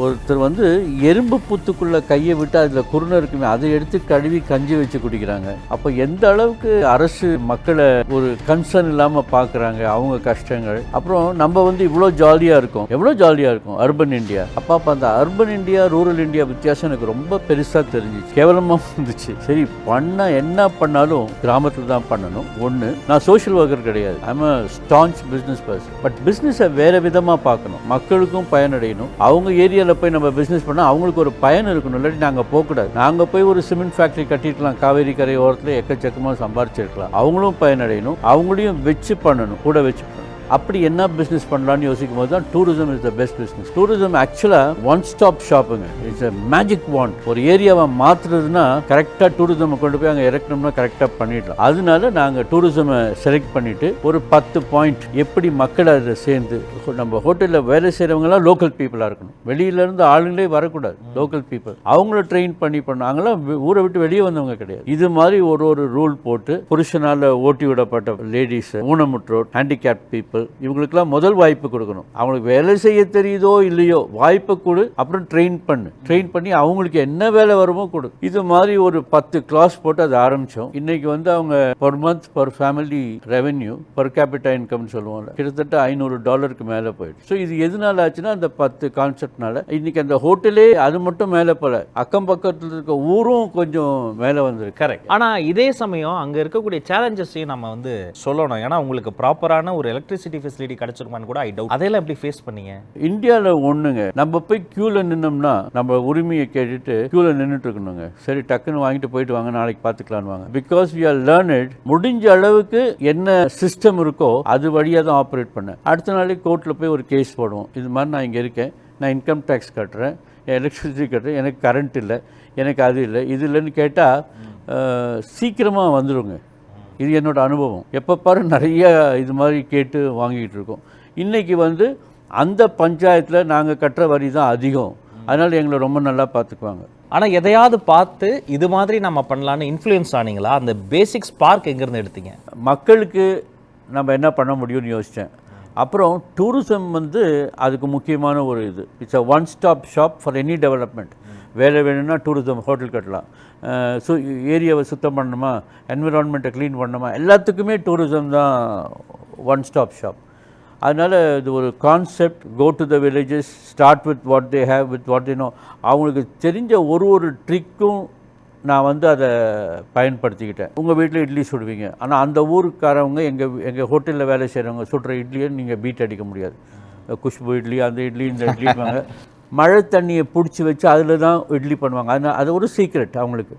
ஒருத்தர் வந்து எறும்பு புத்துக்குள்ள கையை விட்டு அதில் குருணை இருக்குமே அதை எடுத்து கழுவி கஞ்சி வச்சு குடிக்கிறாங்க. அப்போ எந்த அளவுக்கு அரசு மக்களை ஒரு கன்சர்ன் இல்லாமல் பார்க்குறாங்க அவங்க கஷ்டங்கள். அப்புறம் நம்ம வந்து இவ்வளோ ஜாலியாக இருக்கோம், எவ்வளோ ஜாலியாக இருக்கும் அர்பன் இந்தியா. அப்போ அந்த அர்பன் இந்தியா ரூரல் இந்தியா வித்தியாசம் எனக்கு ரொம்ப பெருசாக தெரிஞ்சிச்சு, கேவலமாக இருந்துச்சு. சரி என்ன பண்ணாலும் கிராமத்தில் தான் பண்ணணும். ஒன்று, நான் சோஷியல் ஒர்க்கர் கிடையாது, I'm a staunch business person. But பிஸ்னஸை வேறு விதமாக பார்க்கணும், மக்களுக்கும் பயனடையணும். அவங்க ஏரியாவில் போய் நம்ம பிஸ்னஸ் பண்ணால் அவங்களுக்கு ஒரு பயன் இருக்கணும், இல்லாட்டி நாங்கள் போகக்கூடாது. நாங்கள் போய் ஒரு சிமெண்ட் ஃபேக்ட்ரி கட்டிருக்கலாம், காவேரி கரை ஓரத்தில் எக்கச்சக்கமாக சம்பாரிச்சிருக்கலாம். அவங்களும் பயனடையணும், அவங்களையும் வச்சு பண்ணணும், கூட வச்சு பண்ணணும். அப்படி என்ன பிஸ்னஸ் பண்ணலான்னு யோசிக்கும் போது தான் tourism is the best business. Tourism ஆக்சுவலாக ஒன் ஸ்டாப் ஷாப்புங்க, இட்ஸ் அ மேஜிக் வாண்ட். ஒரு ஏரியாவை மாற்றுறதுன்னா கரெக்டாக டூரிசம் கொண்டு போய் அங்கே இறக்கணும்னா கரெக்டாக பண்ணிடலாம். அதனால நாங்கள் டூரிசமை செலக்ட் பண்ணிட்டு ஒரு 10 பாயிண்ட் எப்படி மக்கள் அதை சேர்ந்து, நம்ம ஹோட்டலில் வேலை செய்கிறவங்களாம் லோக்கல் பீப்புளாக இருக்கணும், வெளியிலேருந்து ஆளுங்களே வரக்கூடாது, லோக்கல் பீப்புள். அவங்கள ட்ரெயின் பண்ணாங்க. அவங்களாம் ஊரை விட்டு வெளியே வந்தவங்க கிடையாது. இது மாதிரி ஒரு ரூல் போட்டு புருஷனால் ஓட்டி விடப்பட்ட லேடிஸ், ஊனமுற்றோர், ஹேண்டிகேப் பீப்புள், இவங்களுக்கெல்லாம் முதல் வாய்ப்பு கொடுக்கணும். அவங்களுக்கு வேலை செய்ய தெரியுதோ இல்லையோ வாய்ப்பை கொடு, அப்புறம் ட்ரெயின் பண்ணி அவங்களுக்கு என்ன வேலை வருமோ கொடு. இது மாதிரி ஒரு 10 கிளாஸ் போட்டு அதை ஆரம்பித்தோம். இன்னைக்கு வந்து அவங்க per month per family revenue per capita income சொல்லுவாங்க, கிட்டத்தட்ட $500 மேலே போயிடுச்சு. ஸோ இது எதனால ஆச்சுன்னா அந்த 10 கான்செப்ட்னால. இன்னைக்கு அந்த ஹோட்டலே அது மட்டும் மேலே போல, அக்கம் பக்கத்தில் இருக்க ஊரும் கொஞ்சம் மேலே வந்திருக்கு. கரெக்ட். ஆனால் இதே சமயம் அங்கே இருக்கக்கூடிய சேலஞ்சஸையும் நம்ம வந்து சொல்லணும். ஏன்னா உங்களுக்கு ப்ராப்பரான ஒரு எலக்ட்ரிசிட்டி ஃபெசிலிட்டி கிடைச்சிருக்குமான்னு கூட ஐ டவுட். அதெல்லாம் எப்படி ஃபேஸ் பண்ணீங்க? இந்தியாவில் ஒண்ணுங்க, நம்ம போய் கியூல நின்னோம்னா நம்ம உரிமையை கேட்டுட்டு கியூல நின்றுட்டு இருக்கணுங்க. சரி டக்குன்னு வாங்கிட்டு போயிட்டு வாங்க, நாளைக்கு பார்த்துக்கலான்னு வாங்க. பிகாஸ் வி ஆர் லேர்னட், முடிஞ்ச அளவுக்கு என்ன சிஸ்டம் இருக்கோ அது வழியாக தான் ஆப்ரேட் பண்ணேன். அடுத்த நாளைக்கு கோர்ட்டில் போய் ஒரு கேஸ் போடுவோம். இது மாதிரி நான் இங்கே இருக்கேன், நான் இன்கம் டேக்ஸ் கட்டுறேன், எலக்ட்ரிசிட்டி கட்டுறேன், எனக்கு கரண்ட் இல்லை, எனக்கு அது இல்லை, இது இல்லைன்னு கேட்டால் சீக்கிரமாக வந்துடுங்க. இது என்னோட அனுபவம். எப்போ பாரு நிறைய இது மாதிரி கேட்டு வாங்கிட்டு இருக்கோம். இன்றைக்கி வந்து அந்த பஞ்சாயத்தில் நாங்கள் கட்டுற வரி தான் அதிகம், அதனால் எங்களை ரொம்ப நல்லா பார்த்துக்குவாங்க. ஆனால் எதையாவது பார்த்து இது மாதிரி நம்ம பண்ணலான்னு இன்ஃப்ளூயன்ஸ் ஆனீங்களா? அந்த பேசிக் ஸ்பார்க் எங்கேருந்து எடுத்தீங்க? மக்களுக்கு நம்ம என்ன பண்ண முடியும்னு யோசித்தேன். அப்புறம் டூரிசம் வந்து அதுக்கு முக்கியமான ஒரு இது. It's a one stop shop for any development. வேலை வேணும்னா டூரிசம் ஹோட்டல் கட்டலாம், ஏரியாவை சுத்தம் பண்ணணுமா, என்விரான்மெண்ட்டை க்ளீன் பண்ணணுமா, எல்லாத்துக்குமே டூரிசம் தான் ஒன் ஸ்டாப் ஷாப். அதனால் இது ஒரு concept. Go to the villages, start with what they have, with what they know. அவங்களுக்கு தெரிஞ்ச ஒரு ட்ரிக்கும் நான் வந்து அதை பயன்படுத்திக்கிட்டேன். உங்கள் வீட்டில் இட்லி சுடுவீங்க, ஆனால் அந்த ஊருக்காரவங்க எங்கள் ஹோட்டலில் வேலை செய்கிறவங்க சுடுற இட்லியை நீங்கள் பீட் அடிக்க முடியாது. குஷ்பு இட்லி, அந்த இட்லி, இந்த இட்லிப்பாங்க. மழை தண்ணியை பிடிச்சி வச்சு அதில் தான் இட்லி பண்ணுவாங்க. அது ஒரு சீக்ரெட் அவங்களுக்கு.